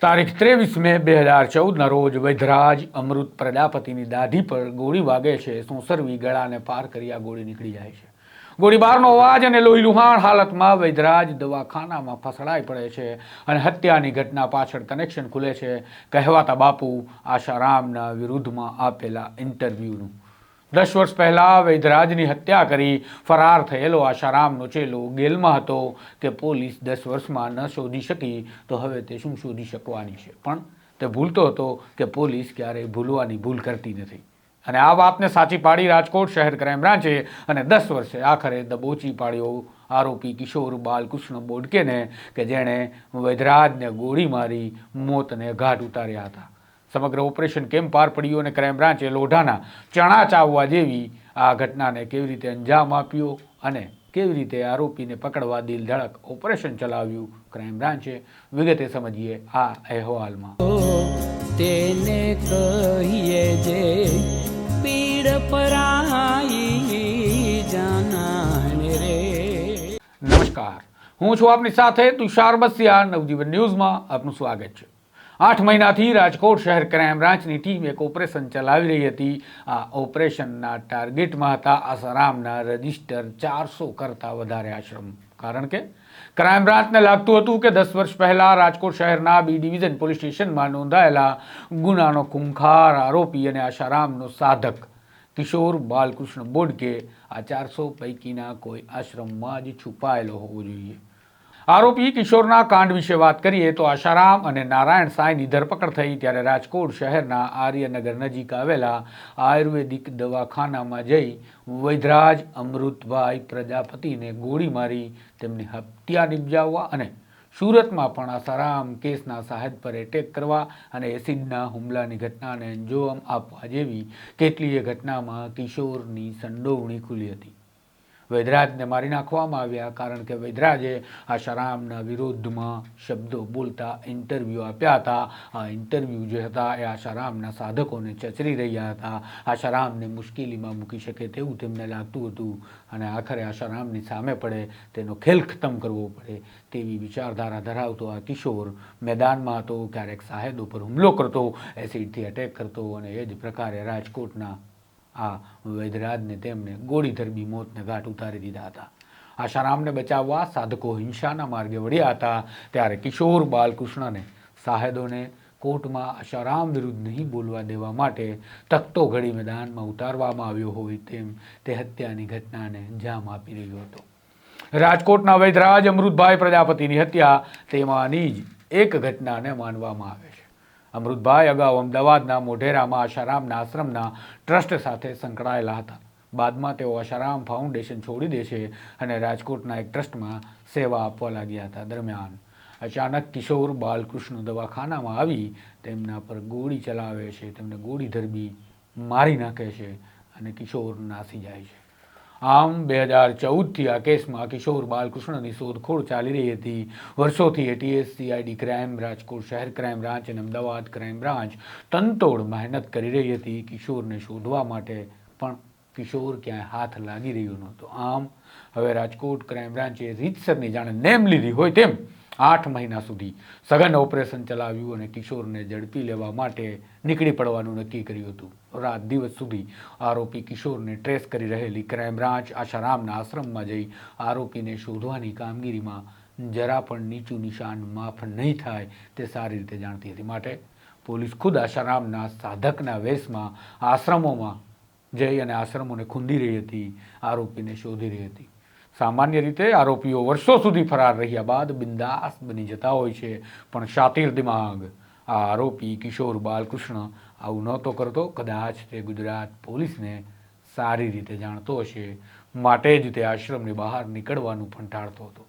તારીખ 23 મે 2014ના રોજ વૈધરાજ અમૃત પ્રજાપતિની દાઢી પર ગોળી વાગે છે. સોંસરવી ગળાને પાર કરી આ ગોળી નીકળી જાય છે. ગોળીબારનો અવાજ અને લોહી લુહાણ હાલતમાં વૈધરાજ દવાખાનામાં ફસડાઈ પડે છે અને હત્યાની ઘટના પાછળ કનેક્શન ખુલે છે કહેવાતા બાપુ આશારામના વિરુદ્ધમાં આપેલા ઇન્ટરવ્યુનું. 10 વર્ષ પહેલા વૈધરાજની હત્યા કરી ફરાર થયેલો આશારામનો ચેલો ગેલમાં હતો કે પોલીસ 10 વર્ષમાં ન શોધી શકી તો હવે તે શું શોધી શકવાની છે. પણ તે ભૂલતો હતો કે પોલીસ ક્યારેય ભૂલવાની ભૂલ કરતી નથી. અને આ વાતને સાચી પાડી રાજકોટ શહેર ક્રાઇમ બ્રાન્ચે અને 10 વર્ષે આખરે દબોચી પાડ્યો આરોપી કિશોર બાલકૃષ્ણ બોડકેને કે જેણે વૈધરાજને ગોળી મારી મોતને ઘાટ ઉતાર્યા હતા. સમગ્ર ઓપરેશન કેમ પાર પડ્યું અને ક્રાઇમ બ્રાન્ચે લોઢાના ચણા ચાવવા જેવી આ ઘટનાને કેવી રીતે અંજામ આપ્યો અને કેવી રીતે આરોપીને પકડવા દિલ ધડક ઓપરેશન ચલાવ્યું ક્રાઇમ બ્રાન્ચે વિગતે સમજીએ આ અહેવાલમાં. તેને કહીએ જે પીડ પરાઈ જાનાને રે. નમસ્કાર, હું છું આપની સાથે તુષાર બસિયા. નવજીવન ન્યૂઝમાં આપનું સ્વાગત છે. 8 મહિનાથી રાજકોટ શહેર ક્રાઇમ બ્રાન્ચની ટીમ એક ઓપરેશન ચલાવી રહી હતી. આ ઓપરેશનના ટાર્ગેટમાં હતા આસારામના રજિસ્ટર 400 કરતાં વધારે આશ્રમ. કારણ કે ક્રાઇમ બ્રાન્ચને લાગતું હતું કે 10 વર્ષ પહેલા રાજકોટ શહેરના બી ડિવિઝન પોલીસ સ્ટેશનમાં નોંધાયેલા ગુનાનો ખૂંખાર આરોપી અને આશારામનો સાધક કિશોર બાલકૃષ્ણ બોડકે આ 400 પૈકીના કોઈ આશ્રમમાં જ છુપાયેલો હોવો જોઈએ. આરોપી કિશોરના કાંડ વિશે વાત કરીએ તો આશારામ અને નારાયણ સાંઈની ધરપકડ થઈ ત્યારે રાજકોટ શહેરના આર્યનગર નજીક આવેલા આયુર્વેદિક દવાખાનામાં જઈ વૈધરાજ અમૃતભાઈ પ્રજાપતિને ગોળી મારી તેમની હત્યા નિપજાવવા અને સુરતમાં પણ આશારામ કેસના સાહેદ પર એટેક કરવા અને એસિડના હુમલાની ઘટનાને અંજામ આપવા જેવી કેટલીય ઘટનામાં કિશોરની સંડોવણી ખુલી હતી. વૈધરાજને મારી નાખવામાં આવ્યા કારણ કે વૈધરાજે આશારામના વિરોધમાં શબ્દો બોલતા ઇન્ટરવ્યૂ આપ્યા હતા. આ ઇન્ટરવ્યૂ જે હતા એ આશારામના સાધકોને ચચરી રહ્યા હતા. આશારામને મુશ્કેલીમાં મૂકી શકે તેવું તેમને લાગતું હતું અને આખરે આશારામની સામે પડે તેનો ખેલ ખતમ કરવો પડે તેવી વિચારધારા ધરાવતો આ કિશોર મેદાનમાં હતો. ક્યારેક સાહેદો પર હુમલો કરતો, એસિડથી અટેક કરતો અને એ જ પ્રકારે રાજકોટના આ વૈધરાજને તેમને ગોળી ધરબી મોતને ઘાટ ઉતારી દીધા હતા. આશારામને બચાવવા સાધકો હિંસાના માર્ગે વળ્યા હતા ત્યારે કિશોર બાલકૃષ્ણને સાહેદોને કોર્ટમાં આશારામ વિરુદ્ધ નહીં બોલવા દેવા માટે તખ્તો ઘડી મેદાનમાં ઉતારવામાં આવ્યો હોય તેમ તે હત્યાની ઘટનાને અંજામ આપી રહ્યો હતો. રાજકોટના વૈધરાજ અમૃતભાઈ પ્રજાપતિની હત્યા તેમાંની જ એક ઘટનાને માનવામાં આવે છે. અમૃતભાઈ અગાઉ અમદાવાદના મોઢેરામાં આશારામના આશ્રમના ટ્રસ્ટ સાથે સંકળાયેલા હતા. બાદમાં તેઓ આશારામ ફાઉન્ડેશન છોડી દે છે અને રાજકોટના એક ટ્રસ્ટમાં સેવા આપવા લાગ્યા હતા. દરમિયાન અચાનક કિશોર બાલકૃષ્ણ દવાખાનામાં આવી તેમના પર ગોળી ચલાવે છે, તેમને ગોળી ધરબી મારી નાખે છે અને કિશોર નાસી જાય છે. આમ 2014થી આ કેસમાં કિશોર બાલકૃષ્ણની શોધખોળ ચાલી રહી હતી. વર્ષોથી એટીએસ, સીઆઈડી ક્રાઇમ, રાજકોટ શહેર ક્રાઇમ બ્રાન્ચ અને અમદાવાદ ક્રાઇમ બ્રાન્ચ તનતોડ મહેનત કરી રહી હતી કિશોરને શોધવા માટે, પણ કિશોર ક્યાંય હાથ લાગી રહ્યો નહોતો. આમ હવે રાજકોટ ક્રાઇમ બ્રાન્ચે રીતસરની જાણે નેમ લીધી હોય તેમ 8 મહિના સુધી સઘન ઓપરેશન ચલાવ્યું અને કિશોરને ઝડપી લેવા માટે નીકળી પડવાનું નક્કી કર્યું હતું. રાત દિવસ સુધી આરોપી કિશોરને ટ્રેસ કરી રહેલી ક્રાઇમ બ્રાન્ચ આશારામના આશ્રમમાં જઈ આરોપીને શોધવાની કામગીરીમાં જરા પણ નીચું નિશાન માફ નહીં થાય તે સારી રીતે જાણતી હતી. માટે પોલીસ ખુદ આશારામના સાધકના વેશમાં આશ્રમોમાં જઈ અને આશ્રમોને ખૂંદી રહી હતી, આરોપીને શોધી રહી હતી. સામાન્ય રીતે આરોપીઓ વર્ષો સુધી ફરાર રહ્યા બાદ બિંદાસ બની જતા હોય છે, પણ શાતિર દિમાગ આ આરોપી કિશોર બાલકૃષ્ણ આવું નહોતો કરતો. કદાચ તે ગુજરાત પોલીસને સારી રીતે જાણતો હશે, માટે જ તે આશ્રમની બહાર નીકળવાનું પણ ટાળતો હતો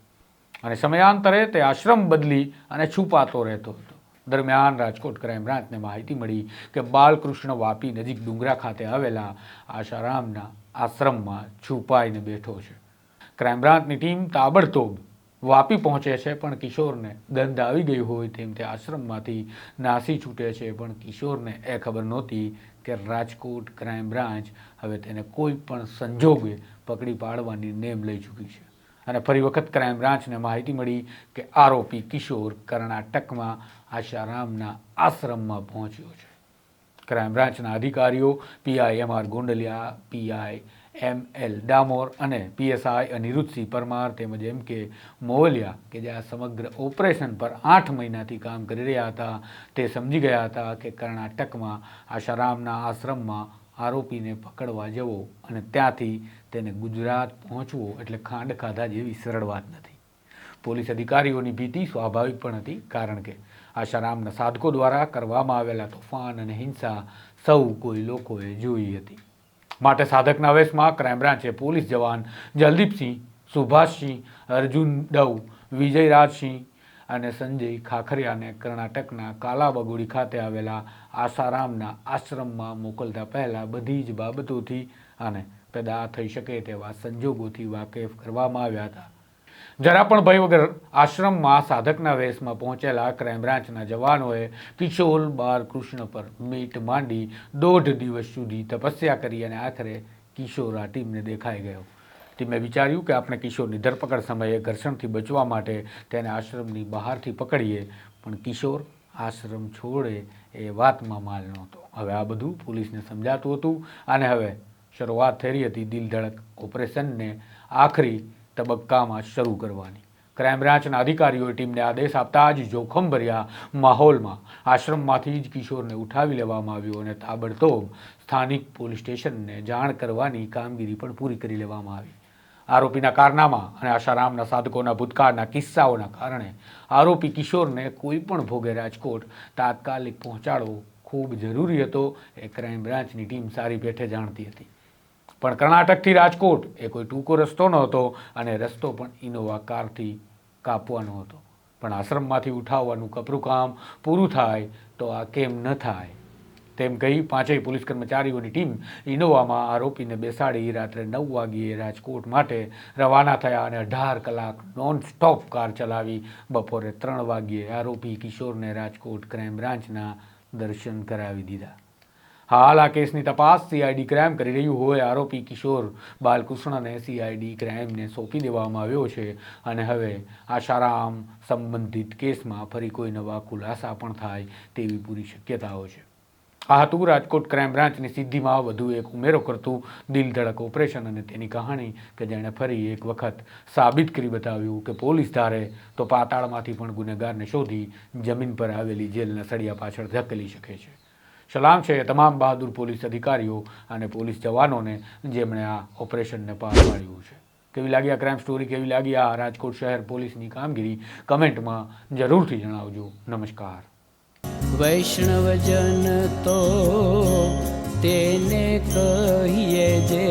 અને સમયાંતરે તે આશ્રમ બદલી અને છુપાતો રહેતો હતો. દરમિયાન રાજકોટ ક્રાઇમ બ્રાન્ચને માહિતી મળી કે બાલકૃષ્ણ વાપી નજીક ડુંગરા ખાતે આવેલા આશારામના આશ્રમમાં છુપાઈને બેઠો છે. ક્રાઇમ બ્રાન્ચની ટીમ તાબડતોબ વાપી પહોંચે છે, પણ કિશોરને ગંધ આવી ગઈ હોય તેમ તે આશ્રમમાંથી નાસી છૂટે છે. પણ કિશોરને એ ખબર નહોતી કે રાજકોટ ક્રાઇમ બ્રાન્ચ હવે તેને કોઈ પણ સંજોગે પકડી પાડવાની નેમ લઈ ચૂકી છે અને ફરી વખત ક્રાઇમ બ્રાન્ચને માહિતી મળી કે આરોપી કિશોર કર્ણાટકમાં આશારામના આશ્રમમાં પહોંચ્યો છે. ક્રાઇમ બ્રાન્ચના અધિકારીઓ PI MR Gondaliya, PI ML Damor અને PSI અનિરુદ્ધસિંહ પરમાર તેમજ MK મોવલિયા કે જે આ સમગ્ર ઓપરેશન પર 8 મહિનાથી કામ કરી રહ્યા હતા તે સમજી ગયા હતા કે કર્ણાટકમાં આશારામના આશ્રમમાં આરોપીને પકડવા જવો અને ત્યાંથી તેને ગુજરાત પહોંચવો એટલે ખાંડ ખાધા જેવી સરળ વાત નથી. પોલીસ અધિકારીઓની ભીતિ સ્વાભાવિક પણ હતી, કારણ કે આશારામના સાધકો દ્વારા કરવામાં આવેલા તોફાન અને હિંસા સૌ કોઈ લોકોએ જોઈ હતી. માટે સાધકના વેશમાં ક્રાઇમ બ્રાન્ચે પોલીસ જવાન જલદીપસિંહ, સુભાષસિંહ, અર્જુન ડવ, વિજયરાજસિંહ અને સંજય ખાખરિયાને કર્ણાટકના કાલાબગોડી ખાતે આવેલા આશારામના આશ્રમમાં મોકલતા પહેલાં બધી જ બાબતોથી અને પેદા થઈ શકે તેવા સંજોગોથી વાકેફ કરવામાં આવ્યા હતા. જરા પણ ભય વગર આશ્રમમાં સાધકના વેશમાં પહોંચેલા ક્રાઇમ બ્રાન્ચના જવાનોએ કિશોર બાલકૃષ્ણ પર મીટ માંડી 1.5 દિવસ સુધી તપસ્યા કરી અને આખરે કિશોર આ ટીમને દેખાઈ ગયો. ટીમે વિચાર્યું કે આપણે કિશોરની ધરપકડ સમયે ઘર્ષણથી બચવા માટે તેને આશ્રમની બહારથી પકડીએ, પણ કિશોર આશ્રમ છોડે એ વાતમાં માલ નહોતો. હવે આ બધું પોલીસને સમજાતું હતું અને હવે શરૂઆત થઈ રહી હતી દિલ ધડક ઓપરેશનને આખરી તબક્કામાં શરૂ કરવાની. ક્રાઇમ બ્રાન્ચના અધિકારીઓએ ટીમને આદેશ આપતા જ જોખમભર્યા માહોલમાં આશ્રમમાંથી જ કિશોરને ઉઠાવી લેવામાં આવ્યો અને તાબડતોબ સ્થાનિક પોલીસ સ્ટેશનને જાણ કરવાની કામગીરી પણ પૂરી કરી લેવામાં આવી. આરોપીના કારનામા અને આશારામના સાધકોના ભૂતકાળના કિસ્સાઓના કારણે આરોપી કિશોરને કોઈ પણ ભોગે રાજકોટ તાત્કાલિક પહોંચાડવો ખૂબ જરૂરી હતો એ ક્રાઇમ બ્રાન્ચની ટીમ સારી પેઠે જાણતી હતી. પણ કર્ણાટકથી રાજકોટ એ કોઈ ટૂંકો રસ્તો નહોતો અને રસ્તો પણ ઇનોવા કારથી કાપવાનો હતો. પણ આશ્રમમાંથી ઉઠાવવાનું કપરું કામ પૂરું થાય તો આ કેમ ન થાય તેમ કહી 5 પોલીસ કર્મચારીઓની ટીમ ઇનોવામાં આરોપીને બેસાડી રાત્રે 9 વાગ્યે રાજકોટ માટે રવાના થયા અને 18 કલાક નોન સ્ટોપ કાર ચલાવી બપોરે 3 વાગ્યે આરોપી કિશોરને રાજકોટ ક્રાઇમ બ્રાન્ચના દર્શન કરાવી દીધા. હાલ આ કેસની તપાસ CID ક્રાઇમ કરી રહ્યું હોય આરોપી કિશોર બાલકૃષ્ણને CID ક્રાઇમને સોંપી દેવામાં આવ્યો છે અને હવે આશારામ સંબંધિત કેસમાં ફરી કોઈ નવા ખુલાસા પણ થાય તેવી પૂરી શક્યતાઓ છે. આ હતું રાજકોટ ક્રાઇમ બ્રાન્ચની સિદ્ધિમાં વધુ એક ઉમેરો કરતું દિલ ધડક ઓપરેશન અને તેની કહાણી કે જેણે ફરી એક વખત સાબિત કરી બતાવ્યું કે પોલીસ ધારે તો પાતાળમાંથી પણ ગુનેગારને શોધી જમીન પર આવેલી જેલના સળિયા પાછળ ધકેલી શકે છે. સલામ છે તમામ બહાદુર પોલીસ અધિકારીઓ અને પોલીસ જવાનોને જેમણે આ ઓપરેશનને પાર પાડ્યું છે. કેવી લાગી આ ક્રાઇમ સ્ટોરી, કેવી લાગી આ રાજકોટ શહેર પોલીસની કામગીરી, કમેન્ટમાં જરૂરથી જણાવજો. નમસ્કાર. વૈષ્ણવજન તો તેને કહીએ જે